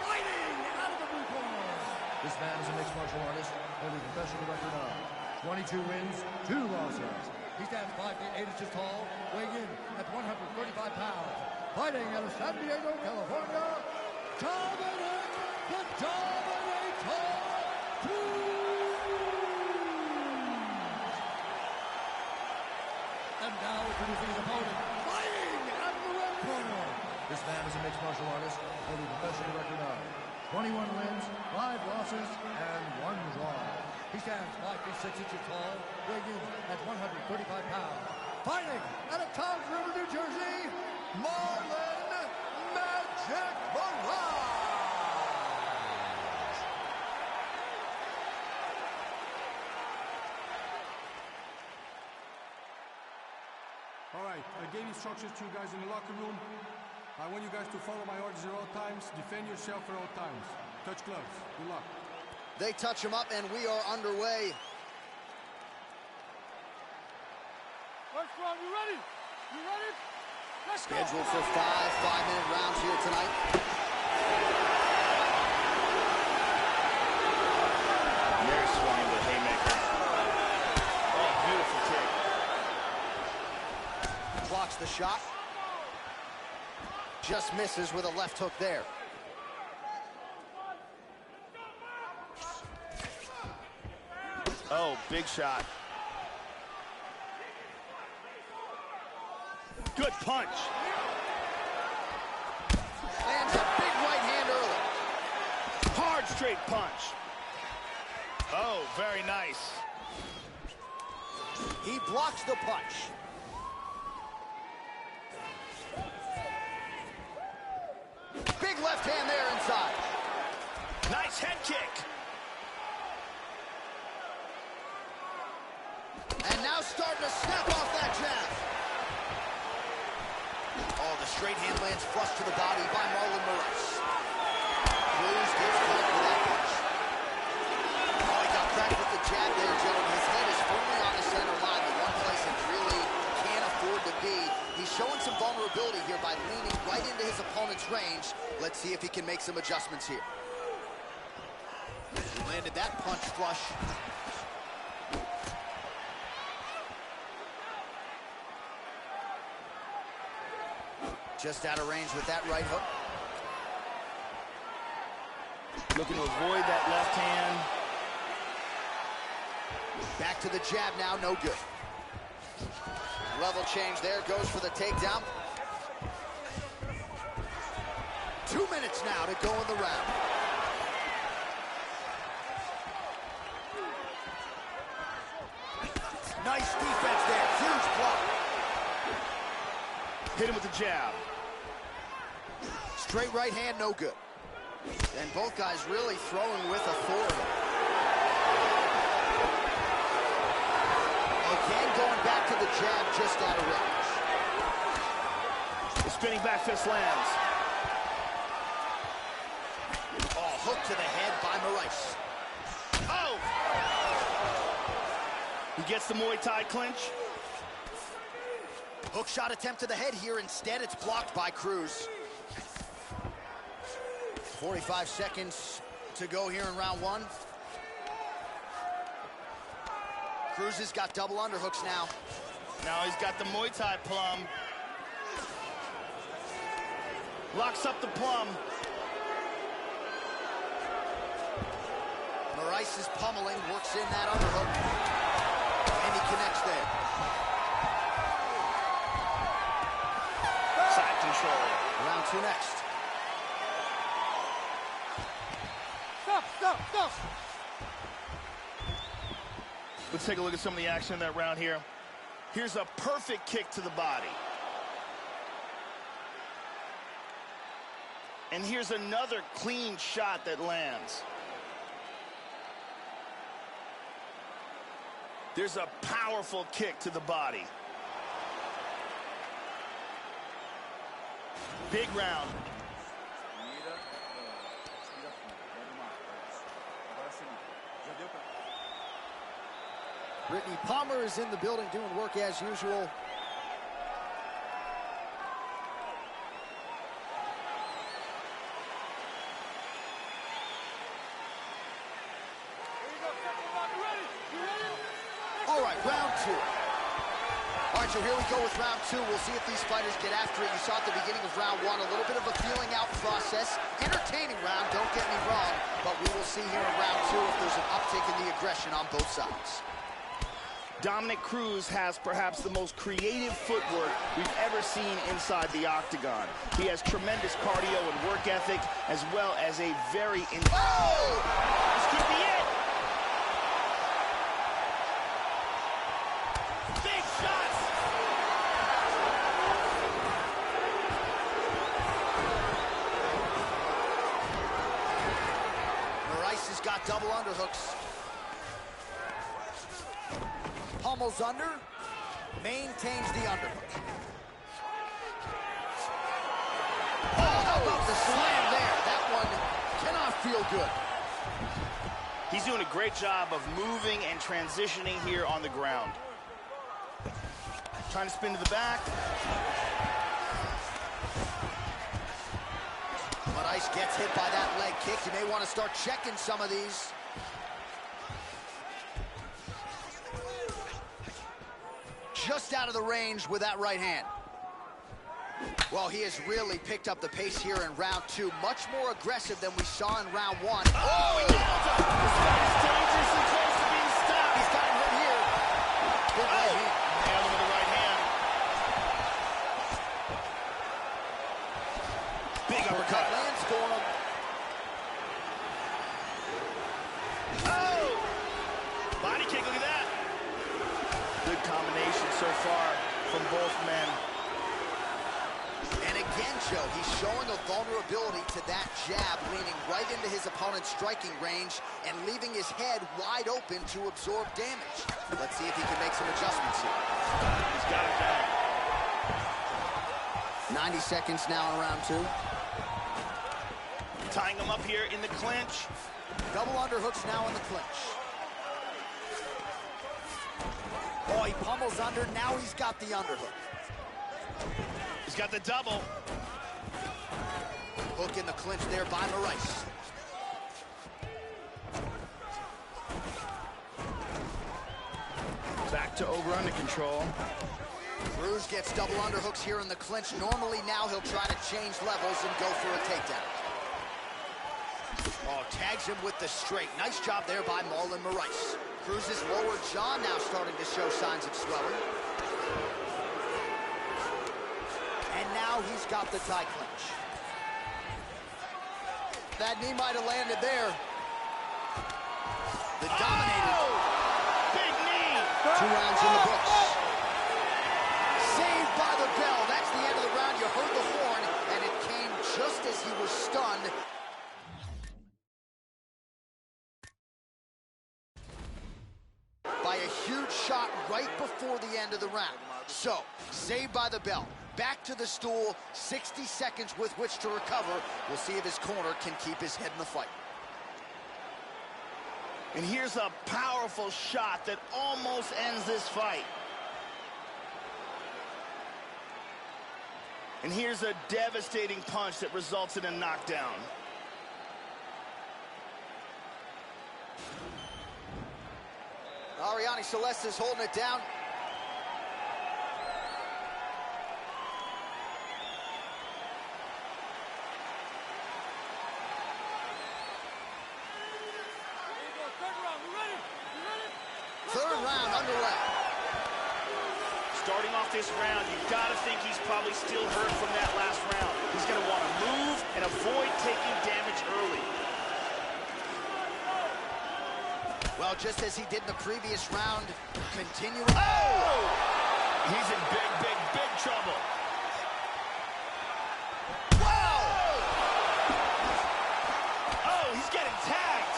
fighting out of the blue corner. This man is a mixed martial artist holding a professional record of 22 wins, 2 losses. He stands 5 feet 8 inches tall, weighing in at 135 pounds. Fighting out of San Diego, California, Dominic the Dominator Cruz. And now introducing his opponent, fighting out of the red corner. This man is a mixed martial artist holding a professional record of 21 wins, 5 losses, and 1 draw. He stands 5 feet 6 inches tall, weighing in at 135 pounds. Fighting out of Toms River, New Jersey, Marlon Magic Moraes. All right, I gave instructions to you guys in the locker room. I want you guys to follow my orders at all times. Defend yourself at all times. Touch gloves. Good luck. They touch him up, and we are underway. First round, you ready? You ready? Let's go. Scheduled for 5-minute rounds here tonight. Very swinging with haymaker. Oh, beautiful kick. Blocks the shot. Just misses with a left hook there. Oh, big shot. Good punch. Lands a big right hand early. Hard straight punch. Oh, very nice. He blocks the punch. Big left hand there inside. Nice head kick. And now starting to snap off that jab. Oh, the straight hand lands flush to the body by Moraes. Cruz gets caught with that punch. Oh, he got cracked with the jab there, gentlemen. His head is firmly on the center line, the one place it really can't afford to be. He's showing some vulnerability here by leaning right into his opponent's range. Let's see if he can make some adjustments here. He landed that punch flush. Just out of range with that right hook. Looking to avoid that left hand. Back to the jab now, no good. Level change there, goes for the takedown. 2 minutes now to go in the round. Nice defense there, huge block. Hit him with the jab. Straight right hand, no good. And both guys really throwing with authority. Again, going back to the jab, just out of range. The spinning back fist lands. Oh, hook to the head by Moraes. Oh! He gets the Muay Thai clinch. Hook shot attempt to the head here. Instead, it's blocked by Cruz. 45 seconds to go here in round one. Cruz has got double underhooks now. Now he's got the Muay Thai plum. Locks up the plum. Moraes is pummeling, works in that underhook. And he connects there. Side control. Round two next. Stop. Let's take a look at some of the action in that round here. Here's a perfect kick to the body. And here's another clean shot that lands. There's a powerful kick to the body. Big round. Brittany Palmer is in the building doing work as usual. All right, round two. All right, so here we go with round two. We'll see if these fighters get after it. You saw at the beginning of round one a little bit of a feeling out process. Entertaining round, don't get me wrong, but we will see here in round two if there's an uptick in the aggression on both sides. Dominick Cruz has perhaps the most creative footwork we've ever seen inside the octagon. He has tremendous cardio and work ethic, as well as a very... Oh! This could be it! Big shots! Moraes has got double underhooks. Pummels under, maintains the underhook. Oh, how about the slam there? That one cannot feel good. He's doing a great job of moving and transitioning here on the ground. Trying to spin to the back. Moraes gets hit by that leg kick. You may want to start checking some of these. Just out of the range with that right hand. Well, he has really picked up the pace here in round 2. Much more aggressive than we saw in round 1. Oh, he nailed him! This fight is dangerously close to being stopped. He's got him hit here. Good right hand. Nailed him with the right hand. Big uppercut. Lands for him. Oh! Body kick, look at that. Good combination so far from both men. And again, Joe, he's showing a vulnerability to that jab, leaning right into his opponent's striking range and leaving his head wide open to absorb damage. Let's see if he can make some adjustments here. He's got it back. 90 seconds now in round 2. Tying him up here in the clinch. Double underhooks now in the clinch. Oh, he pummels under. Now he's got the underhook. He's got the double. Hook in the clinch there by Moraes. Back to over under control. Cruz gets double underhooks here in the clinch. Normally now he'll try to change levels and go for a takedown. Oh, tags him with the straight. Nice job there by Marlon Moraes. Cruz's lower jaw now starting to show signs of swelling. And now he's got the tie clinch. That knee might have landed there. The Dominator. Oh! Big knee! 2 rounds in the books. Saved by the bell. That's the end of the round. You heard the horn, and it came just as he was stunned. By a huge shot right before the end of the round. So, saved by the bell. Back to the stool, 60 seconds with which to recover. We'll see if his corner can keep his head in the fight. And here's a powerful shot that almost ends this fight. And here's a devastating punch that results in a knockdown. Ariane Celeste is holding it down. Third round underway. Starting off this round, you gotta think he's probably still hurt from that last round. He's gonna want to move and avoid taking damage early. Well, just as he did in the previous round, continuing. Oh! He's in big, big, big trouble. Wow! Oh, he's getting tagged.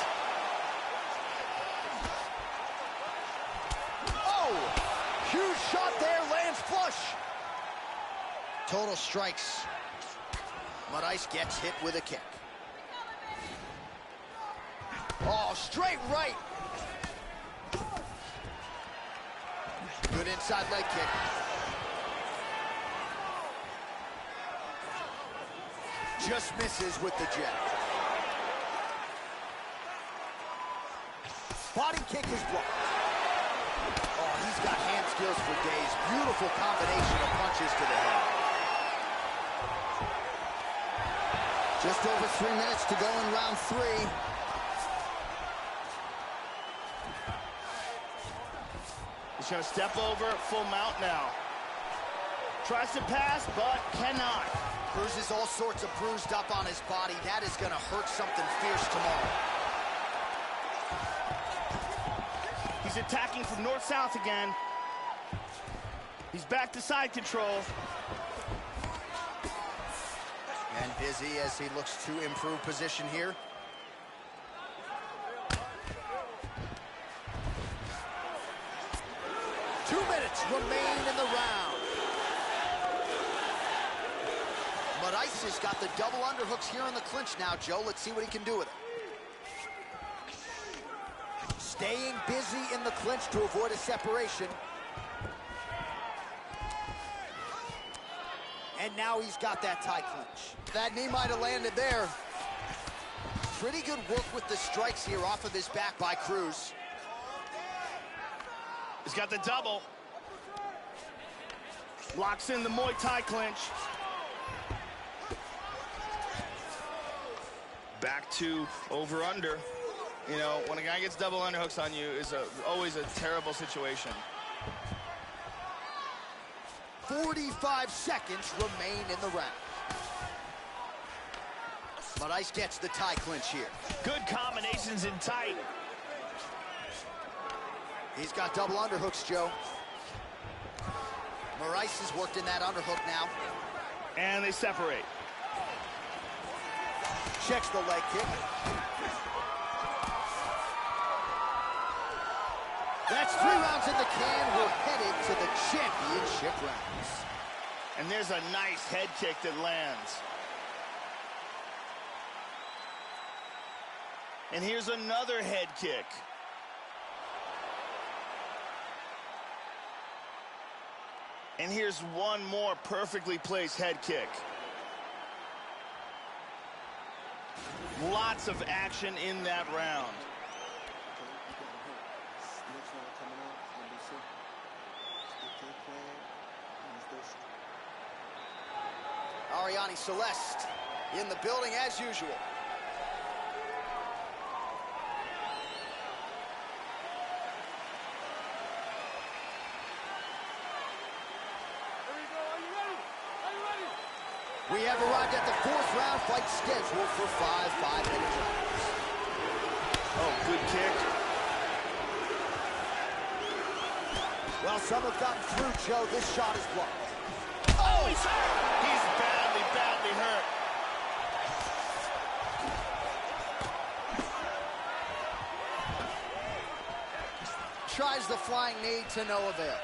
Oh! Huge shot there, lands flush. Total strikes. Moraes gets hit with a kick. Oh, straight right. Good inside leg kick. Just misses with the jab. Body kick is blocked. Oh, he's got hand skills for days. Beautiful combination of punches to the head. Just over 3 minutes to go in round 3. He's gonna step over, full mount now. Tries to pass, but cannot. Cruz is all sorts of bruised up on his body. That is gonna hurt something fierce tomorrow. He's attacking from north-south again. He's back to side control. And busy as he looks to improve position here. Remain in the round. Moraes has got the double underhooks here in the clinch now, Joe. Let's see what he can do with it. Staying busy in the clinch to avoid a separation. And now he's got that tie clinch. That knee might have landed there. Pretty good work with the strikes here off of his back by Cruz. He's got the double. Locks in the Muay Thai clinch. Back to over-under. You know, when a guy gets double underhooks on you, is always a terrible situation. 45 seconds remain in the round. Moraes gets the tie clinch here. Good combinations in tight. He's got double underhooks, Joe. Moraes has worked in that underhook now. And they separate. Checks the leg kick. That's 3 rounds in the can. We're headed to the championship rounds. And there's a nice head kick that lands. And here's another head kick. And here's one more perfectly placed head kick. Lots of action in that round. Ariane Celeste in the building as usual. We have arrived at the 4th round, fight scheduled for 5 5-minute rounds. Oh, good kick. Well, some have gotten through, Joe. This shot is blocked. Oh, he's hurt. He's badly hurt. Tries the flying knee to no avail.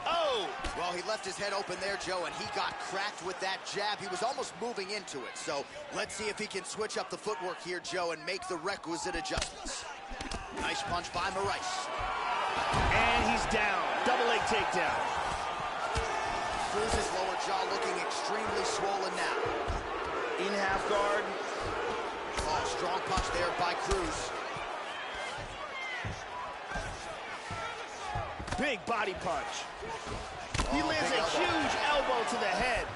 Oh! Well, he left his head open there, Joe, and he got cracked with that jab. He was almost moving into it. So let's see if he can switch up the footwork here, Joe, and make the requisite adjustments. Nice punch by Moraes. And he's down. Double leg takedown. Cruz's lower jaw looking extremely swollen now. In half guard. Oh, strong punch there by Cruz. Big body punch. He lands a huge elbow to the head.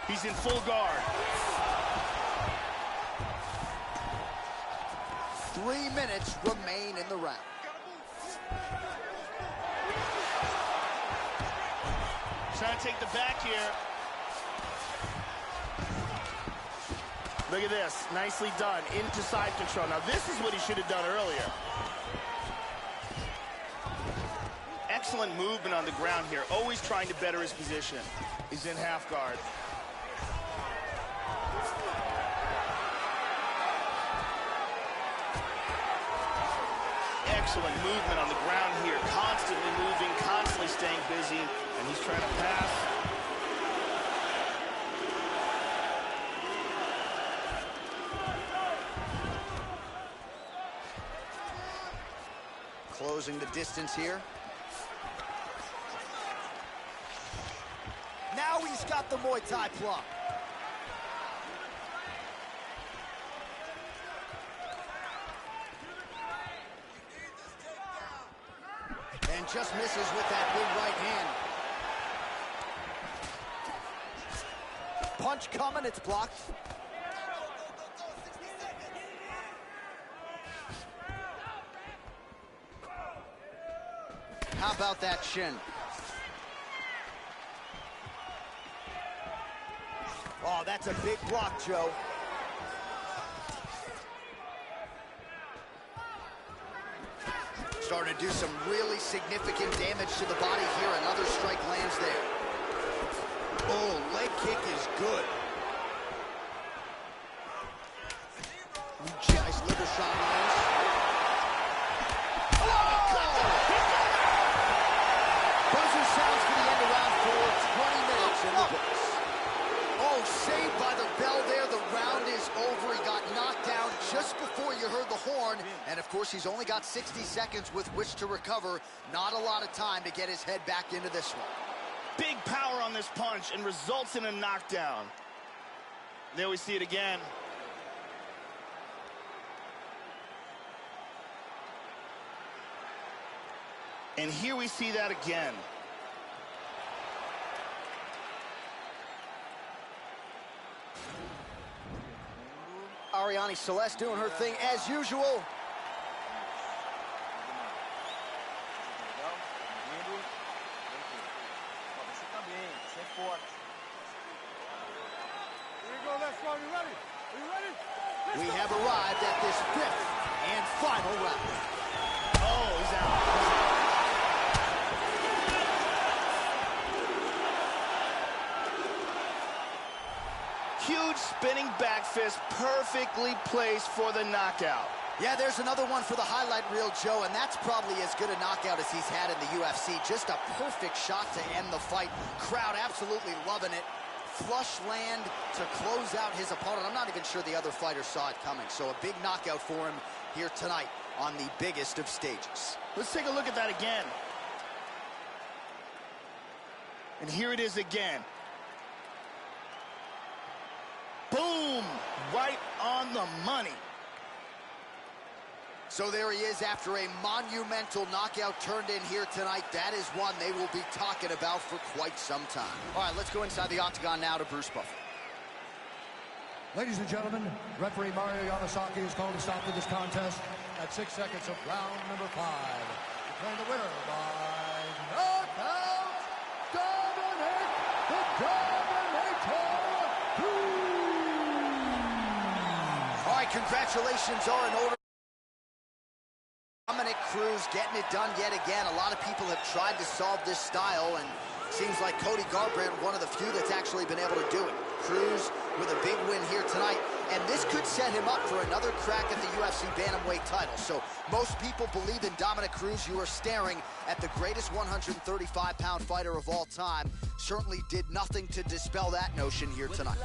He's in full guard. 3 minutes remain in the round. Trying to take the back here. Look at this, nicely done, into side control. Now this is what he should have done earlier. Excellent movement on the ground here, always trying to better his position. He's in half guard. Excellent movement on the ground here, constantly moving, constantly staying busy, and he's trying to pass. Closing the distance here. Now he's got the Muay Thai plum. And just misses with that big right hand. Punch coming, it's blocked. How about that shin? Oh, that's a big block, Joe. Starting to do some really significant damage to the body here. Another strike lands there. Oh, leg kick is good. Nice liver shot lands. Buzzer sounds for the end of round 4. 20 minutes in the books. Oh, saved by the bell there. torn, and of course he's only got 60 seconds with which to recover. Not a lot of time to get his head back into this one. Big power on this punch and results in a knockdown. There we see it again. And here we see that again. Ariane Celeste doing her thing as usual. We have arrived at this 5th and final round. Oh, he's out. Huge spinning back fist, perfectly placed for the knockout. Yeah, there's another one for the highlight reel, Joe, and that's probably as good a knockout as he's had in the UFC. Just a perfect shot to end the fight. Crowd absolutely loving it. Flush land to close out his opponent. I'm not even sure the other fighter saw it coming. So a big knockout for him here tonight on the biggest of stages. Let's take a look at that again. And here it is again. Boom! Right on the money. So there he is after a monumental knockout turned in here tonight. That is one they will be talking about for quite some time. All right, let's go inside the octagon now to Bruce Buffer. Ladies and gentlemen, referee Mario Yamasaki has called a stop to this contest at 6 seconds of round number 5. Declaring the winner by knockout, Dominic the Dominator Cruz. All right, congratulations are in order. Dominic Cruz getting it done yet again. A lot of people have tried to solve this style, and seems like Cody Garbrandt, one of the few that's actually been able to do it. Cruz with a big win here tonight, and this could set him up for another crack at the UFC Bantamweight title. So most people believe in Dominic Cruz. You are staring at the greatest 135-pound fighter of all time. Certainly did nothing to dispel that notion here tonight.